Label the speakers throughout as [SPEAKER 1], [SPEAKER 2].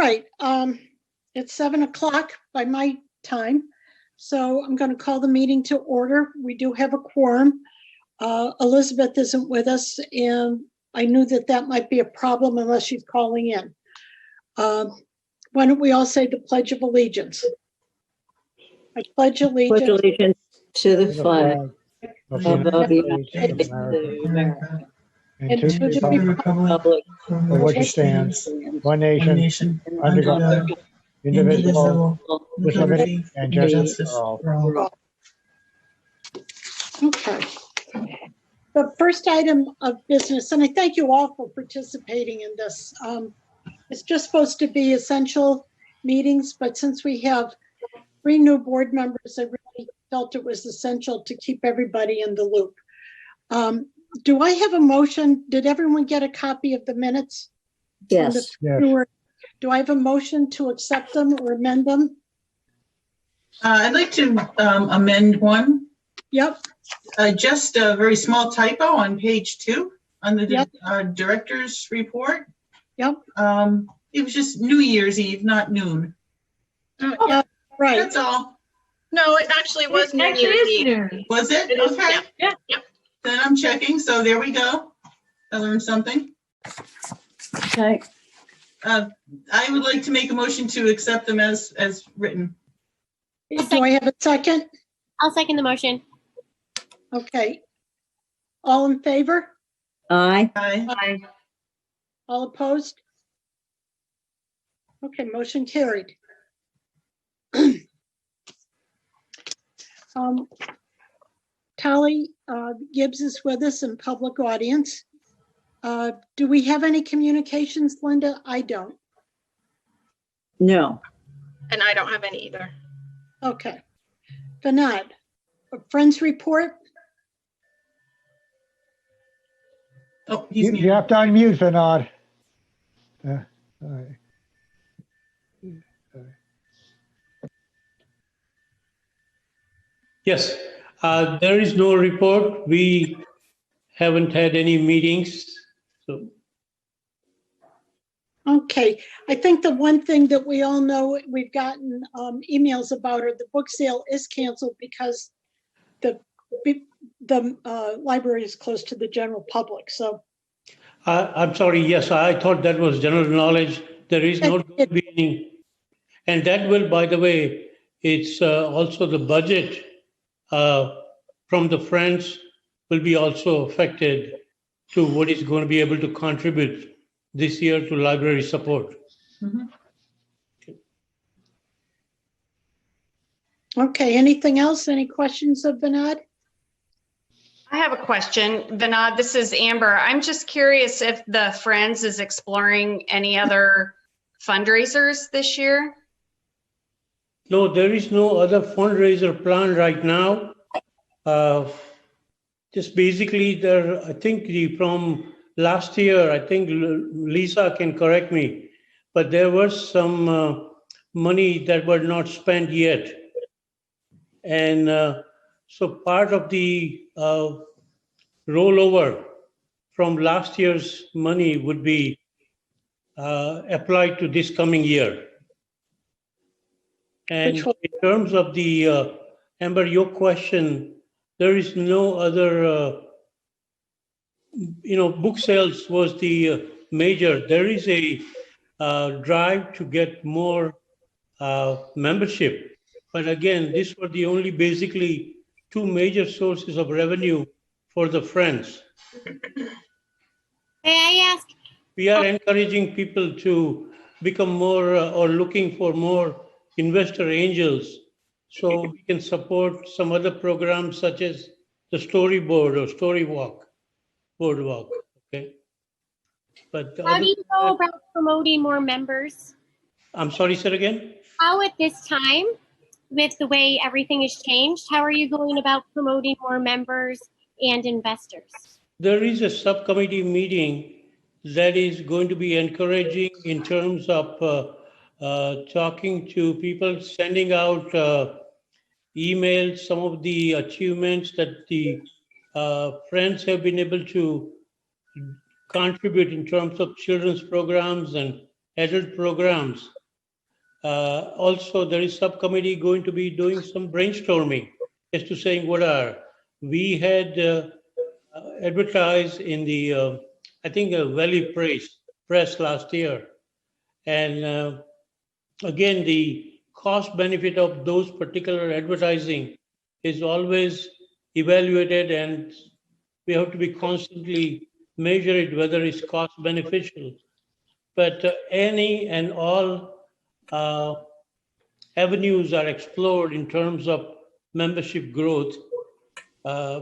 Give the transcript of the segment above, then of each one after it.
[SPEAKER 1] right, it's 7 o'clock by my time, so I'm going to call the meeting to order. We do have a quorum. Elizabeth isn't with us, and I knew that might be a problem unless she's calling in. Why don't we all say the Pledge of Allegiance? I pledge allegiance
[SPEAKER 2] to the flag
[SPEAKER 3] of
[SPEAKER 2] of
[SPEAKER 3] the
[SPEAKER 2] the
[SPEAKER 3] United States
[SPEAKER 2] United
[SPEAKER 3] of
[SPEAKER 2] States of
[SPEAKER 3] America,
[SPEAKER 2] America,
[SPEAKER 3] and to the republic
[SPEAKER 2] Republic
[SPEAKER 3] for which it stands, one nation, under God, indivisible, with liberty and justice for all.
[SPEAKER 1] Okay. The first item of business, and I thank you all for participating in this. It's just supposed to be essential meetings, but since we have 3 new board members, I really felt it was essential to keep everybody in the loop. Do I have a motion? Did everyone get a copy of the minutes?
[SPEAKER 2] yes.
[SPEAKER 3] Yes.
[SPEAKER 1] Do I have a motion to accept them or amend them?
[SPEAKER 4] I'd like to amend one.
[SPEAKER 1] Yep.
[SPEAKER 4] Just a very small typo on page 2 on the
[SPEAKER 1] Yep.
[SPEAKER 4] director's report.
[SPEAKER 1] Yep.
[SPEAKER 4] It was just New Year's Eve, not noon.
[SPEAKER 1] Yeah, right.
[SPEAKER 4] That's all.
[SPEAKER 5] No, it actually was New Year's Eve.
[SPEAKER 4] Was it?
[SPEAKER 5] It is,
[SPEAKER 4] Okay.
[SPEAKER 5] yeah.
[SPEAKER 4] Then I'm checking. So there we go. I learned something.
[SPEAKER 2] Okay.
[SPEAKER 4] I would like to make a motion to accept them as written.
[SPEAKER 1] Do I have a second?
[SPEAKER 6] I'll second the motion.
[SPEAKER 1] Okay. All in favor?
[SPEAKER 2] Aye.
[SPEAKER 4] Aye.
[SPEAKER 1] All opposed? Okay, motion carried. Tally Gibbs is with us in public audience. Do we have any communications, Linda? I don't.
[SPEAKER 2] No.
[SPEAKER 5] And I don't have any either.
[SPEAKER 1] Okay. Vinod, a friends report?
[SPEAKER 4] Oh, he's
[SPEAKER 3] You
[SPEAKER 4] muted.
[SPEAKER 3] have to unmute, Vinod. All right.
[SPEAKER 7] Yes, there is no report. We haven't had any meetings. So
[SPEAKER 1] Okay, I think the one thing that we all know we've gotten emails about are the book sale is canceled because the library is closed to the general public. So
[SPEAKER 7] I'm sorry. Yes, I thought that was general knowledge. There is not going to be any. And that will, by the way, it's also the budget from the Friends will be also affected to what is going to be able to contribute this year to library support.
[SPEAKER 4] Mhm.
[SPEAKER 1] okay, anything else? Any questions of Vinod?
[SPEAKER 5] I have a question. Vinod, this is Amber. I'm just curious if the Friends is exploring any other fundraisers this year?
[SPEAKER 7] No, there is no other fundraiser plan right now. Just basically there, I think from last year, I think Lisa can correct me, but there was some money that were not spent yet. And so part of the rollover from last year's money would be applied to this coming year. And
[SPEAKER 1] Which one?
[SPEAKER 7] in terms of the, Amber, your question, there is no other, book sales was the major. There is a drive to get more membership. But again, these were the only basically 2 major sources of revenue for the Friends.
[SPEAKER 6] May I ask?
[SPEAKER 7] We are encouraging people to become more or looking for more investor angels so we can support some other programs such as the storyboard or boardwalk. Okay. But
[SPEAKER 6] How do you go about promoting more members?
[SPEAKER 7] I'm sorry, say it again.
[SPEAKER 6] How at this time, with the way everything has changed, how are you going about promoting more members and investors?
[SPEAKER 7] There is a subcommittee meeting that is going to be encouraging in terms of talking to people, sending out emails, some of the achievements that the Friends have been able to contribute in terms of children's programs and adult programs. Also, there is subcommittee going to be doing some brainstorming as to saying what are. We had advertised in the, I think, Valley Press last year. And again, the cost benefit of those particular advertising is always evaluated, and we have to be constantly measure it whether it's cost beneficial. But any and all avenues are explored in terms of membership growth,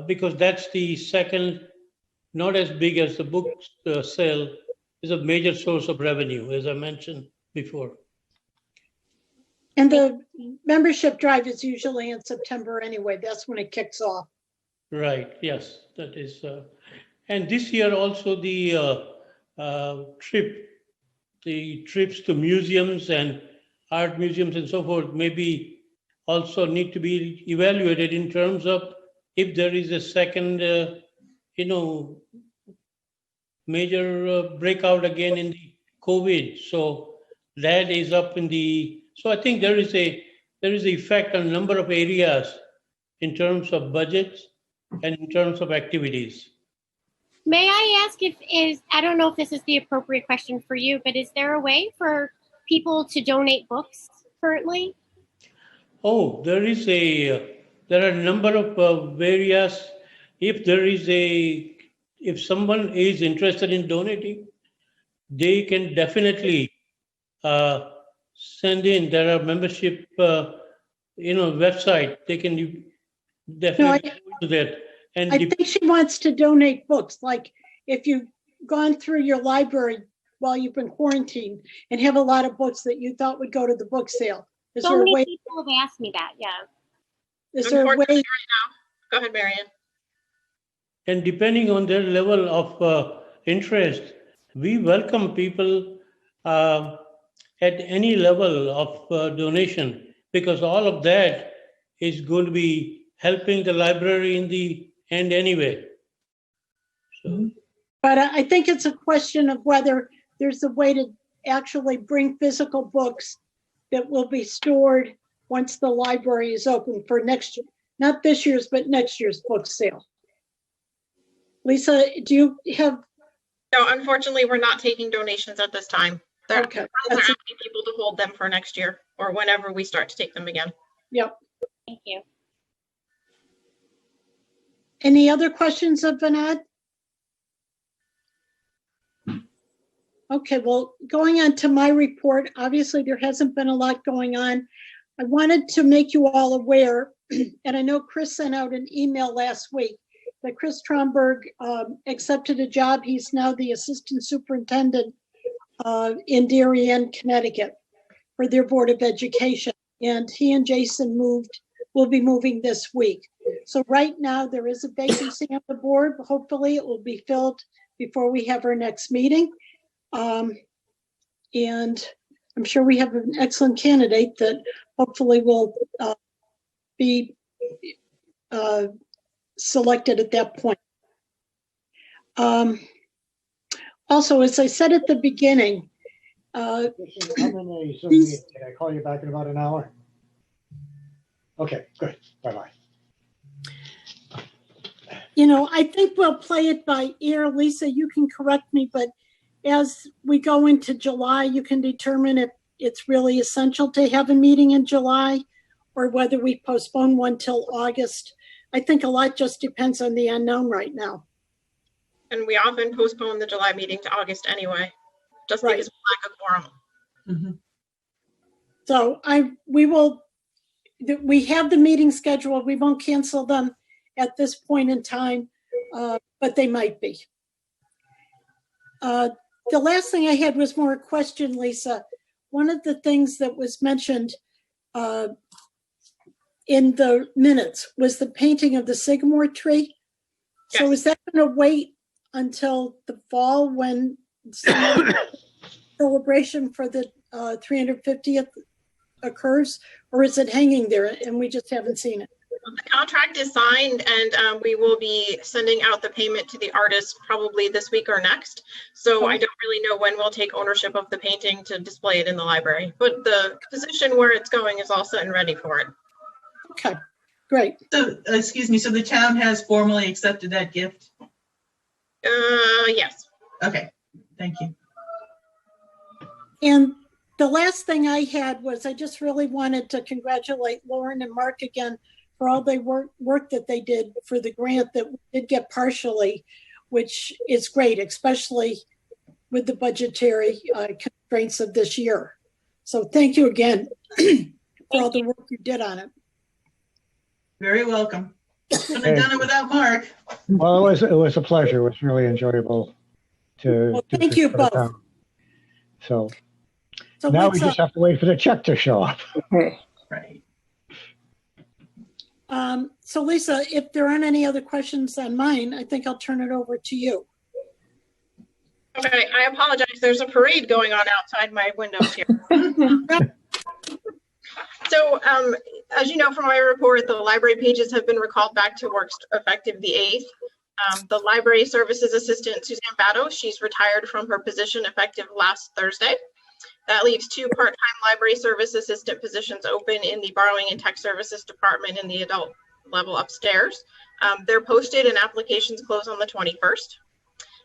[SPEAKER 7] because that's the second, not as big as the book sale, is a major source of revenue, as I mentioned before.
[SPEAKER 1] And the membership drive is usually in September anyway. That's when it kicks off.
[SPEAKER 7] Right, yes, that is. And this year also the trips to museums and art museums and so forth maybe also need to be evaluated in terms of if there is a second, major breakout again in the COVID. So that is up in the, so I think there is a effect on a number of areas in terms of budgets and in terms of activities.
[SPEAKER 6] May I ask I don't know if this is the appropriate question for you, but is there a way for people to donate books currently?
[SPEAKER 7] Oh, there are a number of various, if someone is interested in donating, they can definitely send in, there are membership, website, they can definitely do that. And
[SPEAKER 1] I think she wants to donate books. Like if you've gone through your library while you've been quarantined and have a lot of books that you thought would go to the book sale. Is
[SPEAKER 6] So
[SPEAKER 1] there a
[SPEAKER 6] many
[SPEAKER 1] way?
[SPEAKER 6] people have asked me that, yeah.
[SPEAKER 1] Is there a way?
[SPEAKER 8] Unfortunately, right now. Go ahead, Marian.
[SPEAKER 7] And depending on their level of interest, we welcome people at any level of donation, because all of that is going to be helping the library in the end anyway. So.
[SPEAKER 1] But I think it's a question of whether there's a way to actually bring physical books that will be stored once the library is open for next year, not this year's, but next year's book sale. Lisa, do you have?
[SPEAKER 8] No, unfortunately, we're not taking donations at this time.
[SPEAKER 1] Okay.
[SPEAKER 8] They're asking people to hold them for next year or whenever we start to take them again.
[SPEAKER 1] Yep.
[SPEAKER 6] Thank you.
[SPEAKER 1] Any other questions of Vinod? Okay, well, going on to my report, obviously there hasn't been a lot going on. I wanted to make you all aware, and I know Chris sent out an email last week, that Chris Tromberg accepted a job. He's now the assistant superintendent in Darien, Connecticut, for their Board of Education. And he and Jason will be moving this week. So right now there is a vacancy on the board. Hopefully it will be filled before we have our next meeting. And I'm sure we have an excellent candidate that hopefully will be selected at that point. Also, as I said at the beginning,
[SPEAKER 3] I'm in a Zoom meeting. Can I call you back in about an hour? Okay, good. Bye-bye.
[SPEAKER 1] I think we'll play it by ear. Lisa, you can correct me, but as we go into July, you can determine if it's really essential to have a meeting in July or whether we postpone one till August. I think a lot just depends on the unknown right now.
[SPEAKER 8] And we often postpone the July meeting to August anyway, just because of lack of quorum.
[SPEAKER 4] Mm-hmm.
[SPEAKER 1] So we have the meeting scheduled. We won't cancel them at this point in time, but they might be. The last thing I had was more a question, Lisa. One of the things that was mentioned in the minutes was the painting of the Sycamore tree. So
[SPEAKER 8] Yes.
[SPEAKER 1] is that going to wait until the fall when celebration for the 350th occurs, or is it hanging there and we just haven't seen it?
[SPEAKER 8] The contract is signed, and we will be sending out the payment to the artist probably this week or next. So I don't really know when we'll take ownership of the painting to display it in the library, but the position where it's going is all set and ready for it.
[SPEAKER 1] Okay, great.
[SPEAKER 4] So, excuse me, so the town has formally accepted that gift?
[SPEAKER 8] Yes.
[SPEAKER 4] Okay, thank you.
[SPEAKER 1] And the last thing I had was I just really wanted to congratulate Lauren and Mark again for all the work that they did for the grant that we did get partially, which is great, especially with the budgetary constraints of this year. So thank you again for all the work you did on it.
[SPEAKER 4] Very welcome. Couldn't have done it without Mark.
[SPEAKER 3] Well, it was a pleasure. It was really enjoyable to.
[SPEAKER 1] Well,
[SPEAKER 3] do
[SPEAKER 1] thank
[SPEAKER 3] this
[SPEAKER 1] you
[SPEAKER 3] for the
[SPEAKER 1] both.
[SPEAKER 3] town. So
[SPEAKER 1] So
[SPEAKER 3] now
[SPEAKER 1] let's,
[SPEAKER 3] we just have to wait for the check to show up.
[SPEAKER 2] Okay.
[SPEAKER 4] Right.
[SPEAKER 1] so Lisa, if there aren't any other questions on mine, I think I'll turn it over to you.
[SPEAKER 8] Okay, I apologize. There's a parade going on outside my windows here. So as you know from my report, the library pages have been recalled back to work effective the 8th. The library services assistant, Suzanne Batto, she's retired from her position effective last Thursday. That leaves 2 part-time library service assistant positions open in the borrowing and tech services department in the adult level upstairs. They're posted and applications close on the 21st.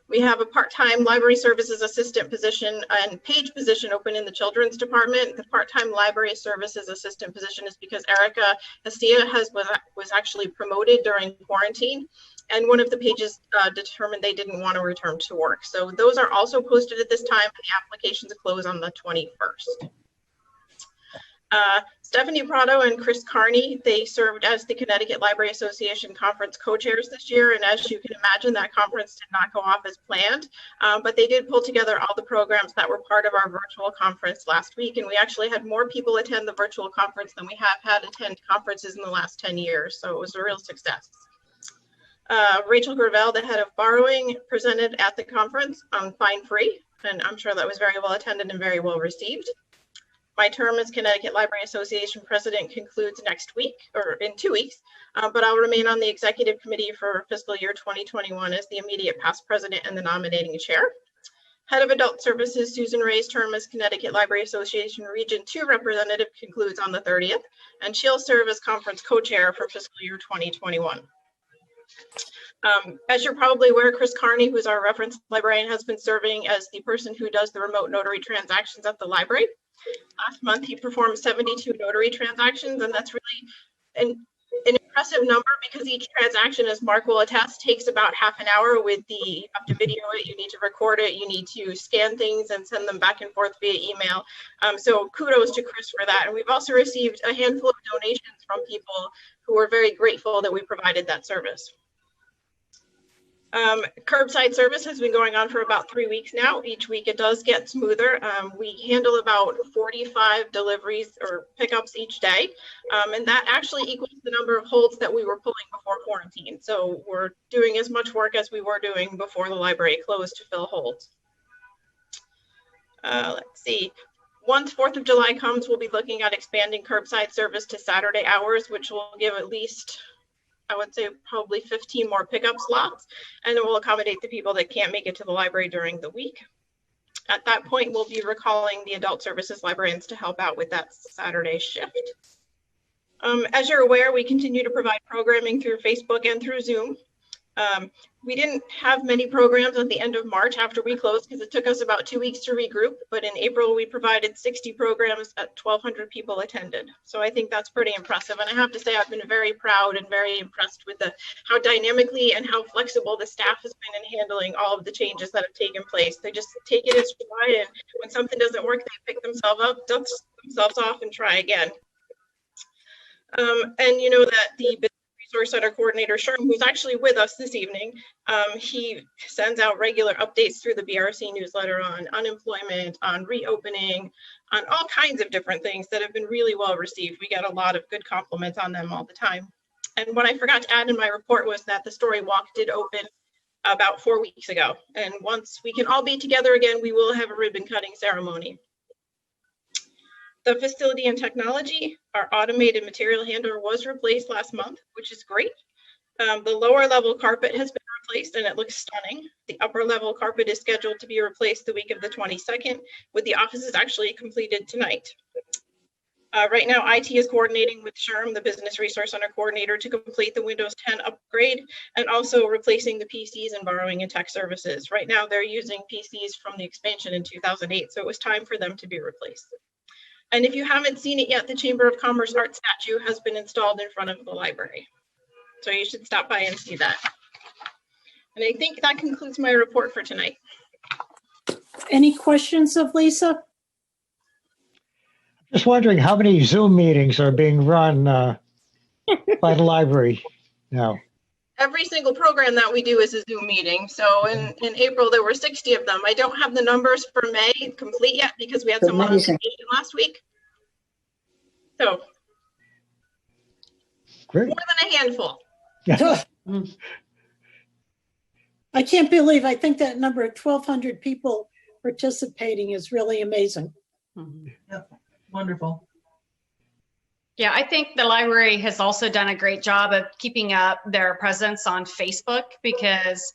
[SPEAKER 8] We have a part-time library services assistant position and page position open in the children's department. The part-time library services assistant position is because Erica Hastia was actually promoted during quarantine, and one of the pages determined they didn't want to return to work. So those are also posted at this time, and the applications close on the 21st. Stephanie Prado and Chris Carney, they served as the Connecticut Library Association conference co-chairs this year. And as you can imagine, that conference did not go off as planned, but they did pull together all the programs that were part of our virtual conference last week. And we actually had more people attend the virtual conference than we have had attend conferences in the last 10 years. So it was a real success. Rachel Gravel, the head of borrowing, presented at the conference on Fine Free. And I'm sure that was very well attended and very well received. My term as Connecticut Library Association president concludes next week, or in 2 weeks, but I'll remain on the executive committee for fiscal year 2021 as the immediate past president and the nominating chair. Head of Adult Services, Susan Ray's term as Connecticut Library Association Region 2 representative concludes on the 30th, and she'll serve as conference co-chair for fiscal year 2021. As you're probably aware, Chris Carney, who's our reference librarian, has been serving as the person who does the remote notary transactions at the library. Last month, he performed 72 notary transactions, and that's really an impressive number because each transaction, as Mark will attest, takes about half an hour. You have to video it, you need to record it, you need to scan things and send them back and forth via email. So kudos to Chris for that. And we've also received a handful of donations from people who were very grateful that we provided that service. Curbside service has been going on for about 3 weeks now. Each week it does get smoother. We handle about 45 deliveries or pickups each day. And that actually equals the number of holds that we were pulling before quarantine. So we're doing as much work as we were doing before the library closed to fill holds. Let's see. Once 4th of July comes, we'll be looking at expanding curbside service to Saturday hours, which will give at least, I would say, probably 15 more pickup slots, and it will accommodate the people that can't make it to the library during the week. At that point, we'll be recalling the adult services librarians to help out with that Saturday shift. As you're aware, we continue to provide programming through Facebook and through Zoom. We didn't have many programs at the end of March after we closed because it took us about 2 weeks to regroup. But in April, we provided 60 programs at 1,200 people attended. So I think that's pretty impressive. And I have to say, I've been very proud and very impressed with how dynamically and how flexible the staff has been in handling all of the changes that have taken place. They just take it as stride, and when something doesn't work, they pick themselves up, dust themselves off, and try again. And you know that the Resource Center Coordinator Sherm, who's actually with us this evening, he sends out regular updates through the BRC newsletter on unemployment, on reopening, on all kinds of different things that have been really well received. We get a lot of good compliments on them all the time. And what I forgot to add in my report was that the Story Walk did open about 4 weeks ago. And once we can all be together again, we will have a ribbon cutting ceremony. The facility and technology, our automated material handler was replaced last month, which is great. The lower level carpet has been replaced and it looks stunning. The upper level carpet is scheduled to be replaced the week of the 22nd, with the offices actually completed tonight. Right now, IT is coordinating with Sherm, the Business Resource Center coordinator, to complete the Windows 10 upgrade and also replacing the PCs and borrowing and tech services. Right now, they're using PCs from the expansion in 2008, so it was time for them to be replaced. And if you haven't seen it yet, the Chamber of Commerce art statue has been installed in front of the library. So you should stop by and see that. And I think that concludes my report for tonight.
[SPEAKER 1] Any questions of Lisa?
[SPEAKER 3] Just wondering how many Zoom meetings are being run by the library now.
[SPEAKER 8] Every single program that we do is a Zoom meeting. So in April, there were 60 of them. I don't have the numbers for May complete yet because we had some on vacation last week. So
[SPEAKER 3] Great.
[SPEAKER 8] more than a handful.
[SPEAKER 3] Yeah.
[SPEAKER 1] I can't believe, I think that number of 1,200 people participating is really amazing.
[SPEAKER 4] Yep. Wonderful.
[SPEAKER 5] Yeah, I think the library has also done a great job of keeping up their presence on Facebook, because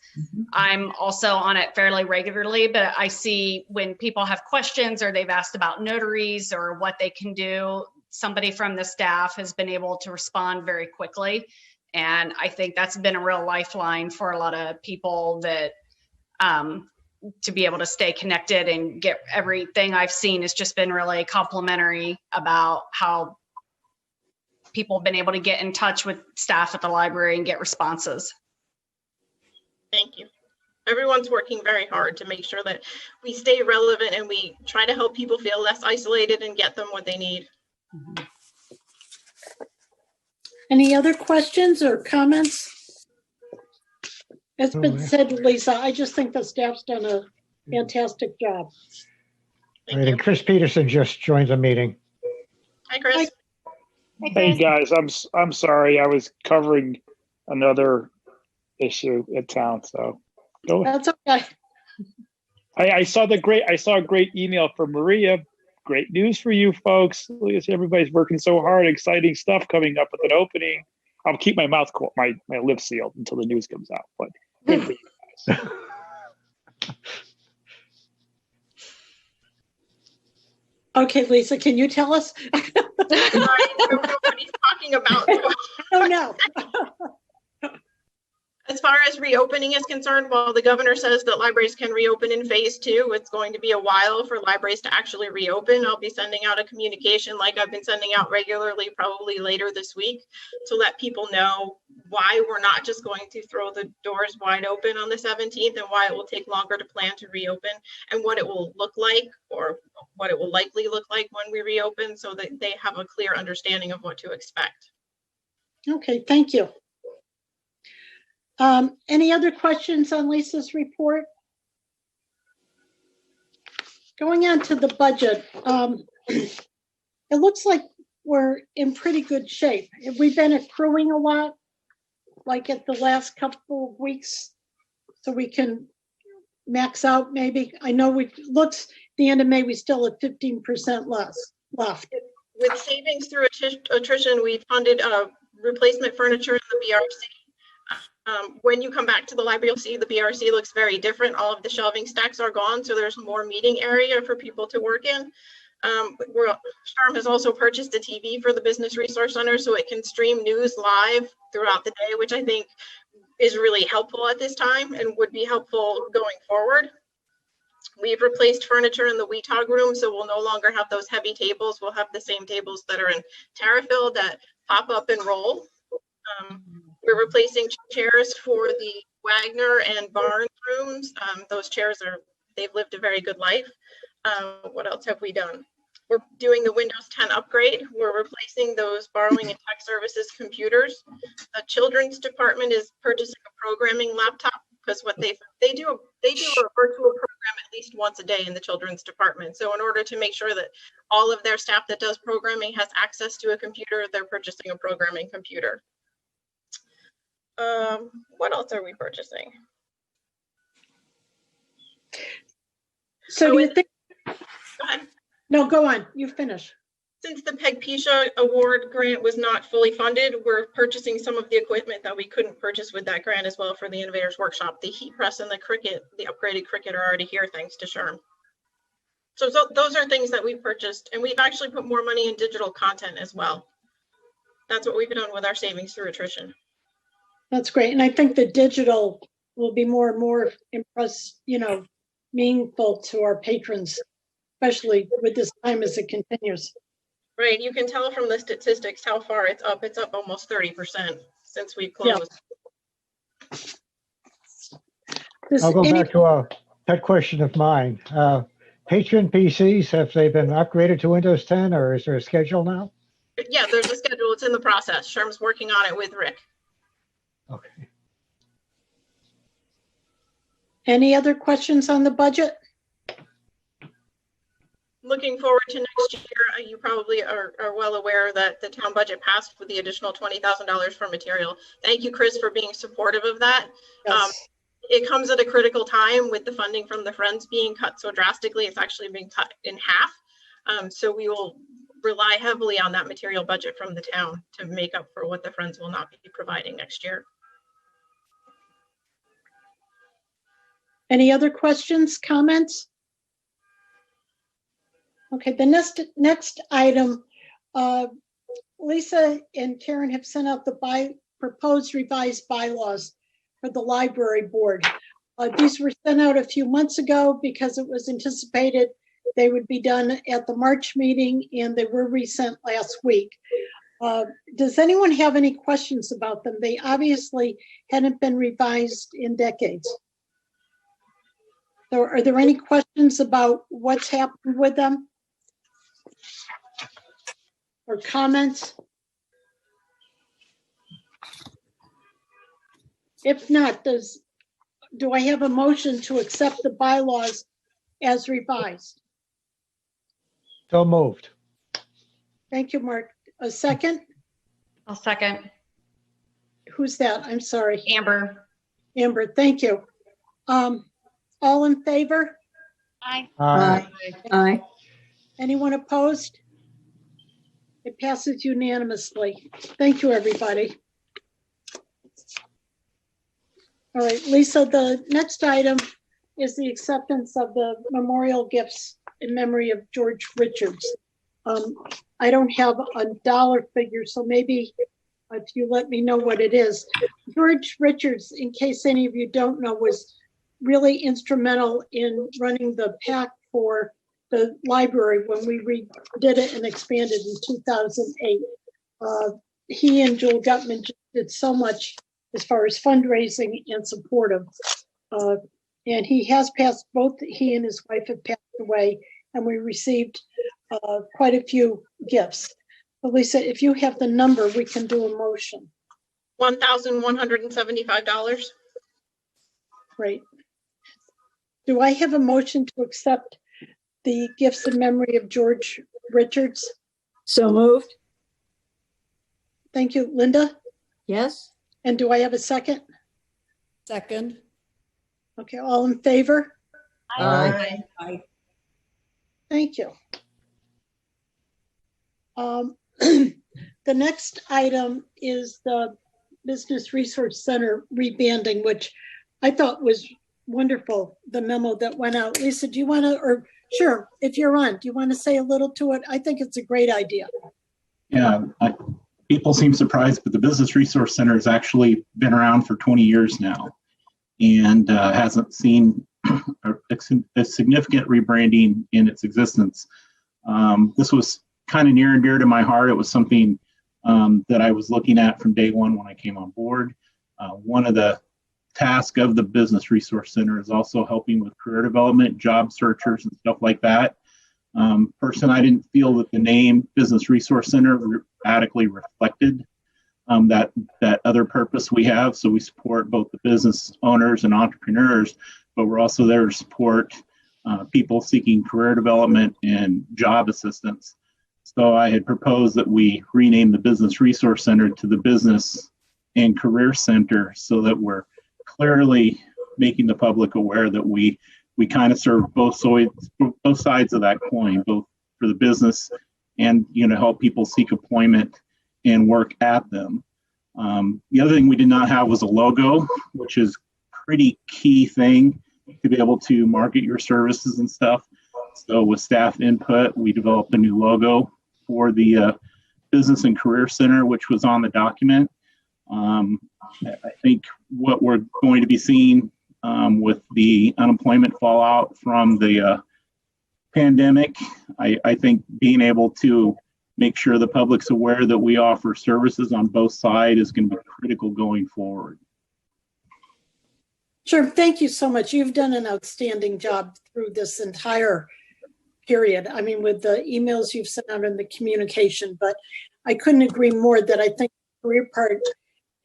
[SPEAKER 5] I'm also on it fairly regularly, but I see when people have questions or they've asked about notaries or what they can do, somebody from the staff has been able to respond very quickly. And I think that's been a real lifeline for a lot of people that to be able to stay connected and get everything I've seen has just been really complimentary about how people have been able to get in touch with staff at the library and get responses.
[SPEAKER 8] Thank you. Everyone's working very hard to make sure that we stay relevant and we try to help people feel less isolated and get them what they need.
[SPEAKER 1] Any other questions or comments? It's been said, Lisa, I just think the staff's done a fantastic job.
[SPEAKER 3] All right, and Chris Peterson just joined the meeting.
[SPEAKER 8] Hi, Chris.
[SPEAKER 9] Hey guys, I'm sorry. I was covering another issue in town, so go ahead.
[SPEAKER 1] That's okay.
[SPEAKER 9] I saw a great email from Maria. Great news for you folks. Everybody's working so hard. Exciting stuff coming up with an opening. I'll keep my mouth cool, my lips sealed until the news comes out. But good for you guys.
[SPEAKER 1] Okay, Lisa, can you tell us?
[SPEAKER 8] I don't know what he's talking about.
[SPEAKER 1] Oh, no.
[SPEAKER 8] As far as reopening is concerned, while the governor says that libraries can reopen in phase 2, it's going to be a while for libraries to actually reopen. I'll be sending out a communication like I've been sending out regularly, probably later this week, to let people know why we're not just going to throw the doors wide open on the 17th and why it will take longer to plan to reopen and what it will look like or what it will likely look like when we reopen, so that they have a clear understanding of what to expect.
[SPEAKER 1] Okay, thank you. Any other questions on Lisa's report? Going on to the budget, it looks like we're in pretty good shape. We've been accruing a lot, like at the last couple of weeks, so we can max out maybe. I know looks the end of May, we still have 15% less left.
[SPEAKER 8] With savings through attrition, we funded replacement furniture in the BRC. When you come back to the library, you'll see the BRC looks very different. All of the shelving stacks are gone, so there's more meeting area for people to work in. Sharm has also purchased a TV for the Business Resource Center so it can stream news live throughout the day, which I think is really helpful at this time and would be helpful going forward. We've replaced furniture in the WeTalk room, so we'll no longer have those heavy tables. We'll have the same tables that are in Terrafil that pop up and roll. We're replacing chairs for the Wagner and Barnes rooms. Those chairs they've lived a very good life. What else have we done? We're doing the Windows 10 upgrade. We're replacing those borrowing and tech services computers. The children's department is purchasing a programming laptop because what they do a virtual program at least once a day in the children's department. So in order to make sure that all of their staff that does programming has access to a computer, they're purchasing a programming computer. What else are we purchasing?
[SPEAKER 1] So do you think?
[SPEAKER 8] Go ahead.
[SPEAKER 1] No, go on. You finish.
[SPEAKER 8] Since the PEG-PISA award grant was not fully funded, we're purchasing some of the equipment that we couldn't purchase with that grant as well for the Innovators Workshop. The heat press and the Cricut, the upgraded Cricut, are already here thanks to SHRM. So those are things that we've purchased, and we've actually put more money in digital content as well. That's what we've done with our savings through attrition.
[SPEAKER 1] That's great. And I think the digital will be more and more meaningful to our patrons, especially with this time as it continues.
[SPEAKER 8] Right. You can tell from the statistics how far it's up. It's up almost 30% since we closed.
[SPEAKER 1] Yeah.
[SPEAKER 3] I'll go back to a pet question of mine. Patron PCs, have they been upgraded to Windows 10, or is there a schedule now?
[SPEAKER 8] Yeah, there's a schedule. It's in the process. SHRM's working on it with Rick.
[SPEAKER 3] Okay.
[SPEAKER 1] Any other questions on the budget?
[SPEAKER 8] Looking forward to next year, you probably are well aware that the town budget passed with the additional $20,000 for material. Thank you, Chris, for being supportive of that.
[SPEAKER 1] Yes.
[SPEAKER 8] It comes at a critical time with the funding from the Friends being cut so drastically. It's actually being cut in half. So we will rely heavily on that material budget from the town to make up for what the Friends will not be providing next year.
[SPEAKER 1] Any other questions, comments? Okay, the next item, Lisa and Karen have sent out the proposed revised bylaws for the library board. These were sent out a few months ago because it was anticipated they would be done at the March meeting, and they were resent last week. Does anyone have any questions about them? They obviously hadn't been revised in decades. So are there any questions about what's happened with them? Or comments? If not, do I have a motion to accept the bylaws as revised?
[SPEAKER 3] So moved.
[SPEAKER 1] Thank you, Mark. A second?
[SPEAKER 5] I'll second.
[SPEAKER 1] Who's that? I'm sorry.
[SPEAKER 5] Amber.
[SPEAKER 1] Amber, thank you. All in favor?
[SPEAKER 6] Aye.
[SPEAKER 3] Aye.
[SPEAKER 2] Aye.
[SPEAKER 1] Anyone opposed? It passes unanimously. Thank you, everybody. All right, Lisa, the next item is the acceptance of the memorial gifts in memory of George Richards. I don't have a dollar figure, so maybe if you let me know what it is. George Richards, in case any of you don't know, was really instrumental in running the PAC for the library when we redid it and expanded in 2008. He and Joel Gutman did so much as far as fundraising and supportive. And he has passed, both he and his wife have passed away, and we received quite a few gifts. But Lisa, if you have the number, we can do a motion.
[SPEAKER 8] $1,175.
[SPEAKER 1] Great. Do I have a motion to accept the gifts in memory of George Richards?
[SPEAKER 2] So moved.
[SPEAKER 1] Thank you, Linda.
[SPEAKER 2] Yes.
[SPEAKER 1] And do I have a second?
[SPEAKER 10] Second.
[SPEAKER 1] Okay, all in favor?
[SPEAKER 3] Aye.
[SPEAKER 10] Aye.
[SPEAKER 1] Thank you. The next item is the Business Resource Center rebanding, which I thought was wonderful, the memo that went out. Lisa, do you want to, or sure, if you're on, do you want to say a little to it? I think it's a great idea.
[SPEAKER 11] Yeah, people seem surprised, but the Business Resource Center has actually been around for 20 years now and hasn't seen a significant rebranding in its existence. This was kind of near and dear to my heart. It was something that I was looking at from day one when I came on board. One of the tasks of the Business Resource Center is also helping with career development, job searchers, and stuff like that. Personally, I didn't feel that the name Business Resource Center adequately reflected that other purpose we have. So we support both the business owners and entrepreneurs, but we're also there to support people seeking career development and job assistance. So I had proposed that we rename the Business Resource Center to the Business and Career Center so that we're clearly making the public aware that we kind of serve both sides of that coin, both for the business and help people seek employment and work at them. The other thing we did not have was a logo, which is a pretty key thing to be able to market your services and stuff. So with staff input, we developed a new logo for the Business and Career Center, which was on the document. I think what we're going to be seeing with the unemployment fallout from the pandemic, I think being able to make sure the public's aware that we offer services on both sides is going to be critical going forward.
[SPEAKER 1] Sure. Thank you so much. You've done an outstanding job through this entire period. I mean, with the emails you've sent out and the communication, but I couldn't agree more that I think the career part,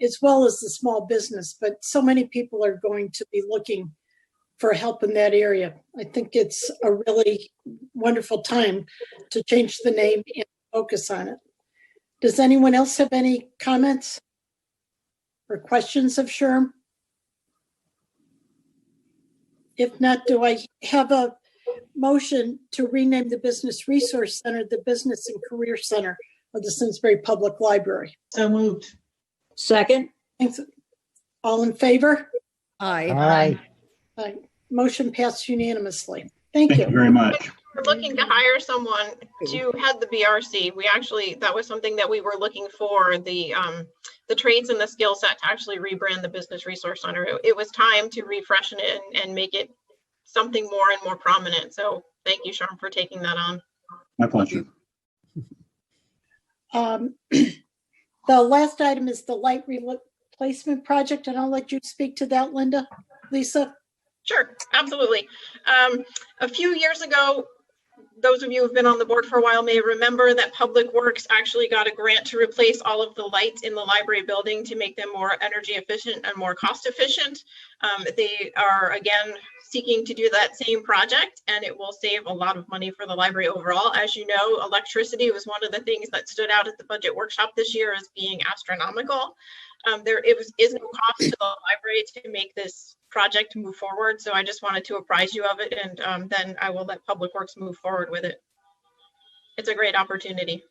[SPEAKER 1] as well as the small business, but so many people are going to be looking for help in that area. I think it's a really wonderful time to change the name and focus on it. Does anyone else have any comments or questions of SHRM? If not, do I have a motion to rename the Business Resource Center the Business and Career Center of the Simsbury Public Library?
[SPEAKER 4] So moved.
[SPEAKER 2] Second.
[SPEAKER 1] Thanks. All in favor?
[SPEAKER 10] Aye.
[SPEAKER 1] Aye. Motion passed unanimously. Thank
[SPEAKER 11] Thank
[SPEAKER 1] you.
[SPEAKER 11] you very much.
[SPEAKER 8] We're looking to hire someone to head the BRC. That was something that we were looking for, the trades and the skill set to actually rebrand the Business Resource Center. It was time to refreshen it and make it something more and more prominent. So thank you, Sharm, for taking that on.
[SPEAKER 11] My pleasure.
[SPEAKER 1] The last item is the light replacement project, and I'll let you speak to that, Linda. Lisa?
[SPEAKER 8] Sure, absolutely. A few years ago, those of you who've been on the board for a while may remember that Public Works actually got a grant to replace all of the lights in the library building to make them more energy efficient and more cost efficient. They are again seeking to do that same project, and it will save a lot of money for the library overall. As you know, electricity was one of the things that stood out at the budget workshop this year as being astronomical. There is no cost to the library to make this project move forward. So I just wanted to apprise you of it, and then I will let Public Works move forward with it. It's a great opportunity.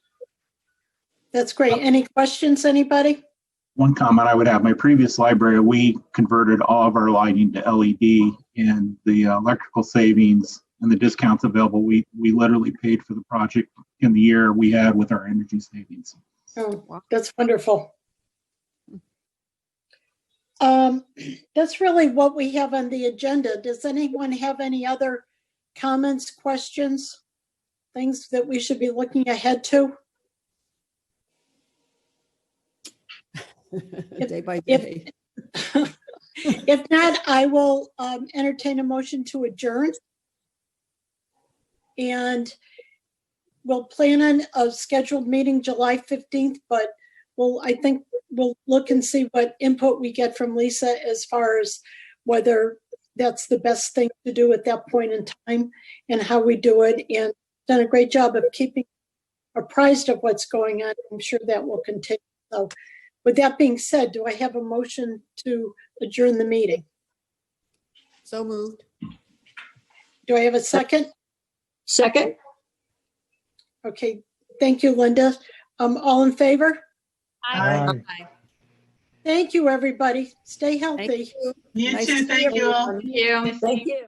[SPEAKER 1] That's great. Any questions, anybody?
[SPEAKER 11] One comment I would have, my previous library, we converted all of our lighting to LED, and the electrical savings and the discounts available, we literally paid for the project in the year we had with our energy savings.
[SPEAKER 1] Oh, that's wonderful. That's really what we have on the agenda. Does anyone have any other comments, questions, things that we should be looking ahead to?
[SPEAKER 10] Day by day.
[SPEAKER 1] If not, I will entertain a motion to adjourn. And we'll plan on a scheduled meeting July 15th, but I think we'll look and see what input we get from Lisa as far as whether that's the best thing to do at that point in time and how we do it, and done a great job of keeping apprised of what's going on. I'm sure that will continue. So with that being said, do I have a motion to adjourn the meeting?
[SPEAKER 10] So moved.
[SPEAKER 1] Do I have a second?
[SPEAKER 2] Second.
[SPEAKER 1] Okay, thank you, Linda. All in favor?
[SPEAKER 10] Aye.
[SPEAKER 1] Thank you, everybody. Stay healthy.
[SPEAKER 10] Thank you.
[SPEAKER 4] You
[SPEAKER 10] Nice
[SPEAKER 4] too.
[SPEAKER 10] to see
[SPEAKER 4] Thank you all.
[SPEAKER 10] everyone.
[SPEAKER 5] Thank you.
[SPEAKER 2] Thank you.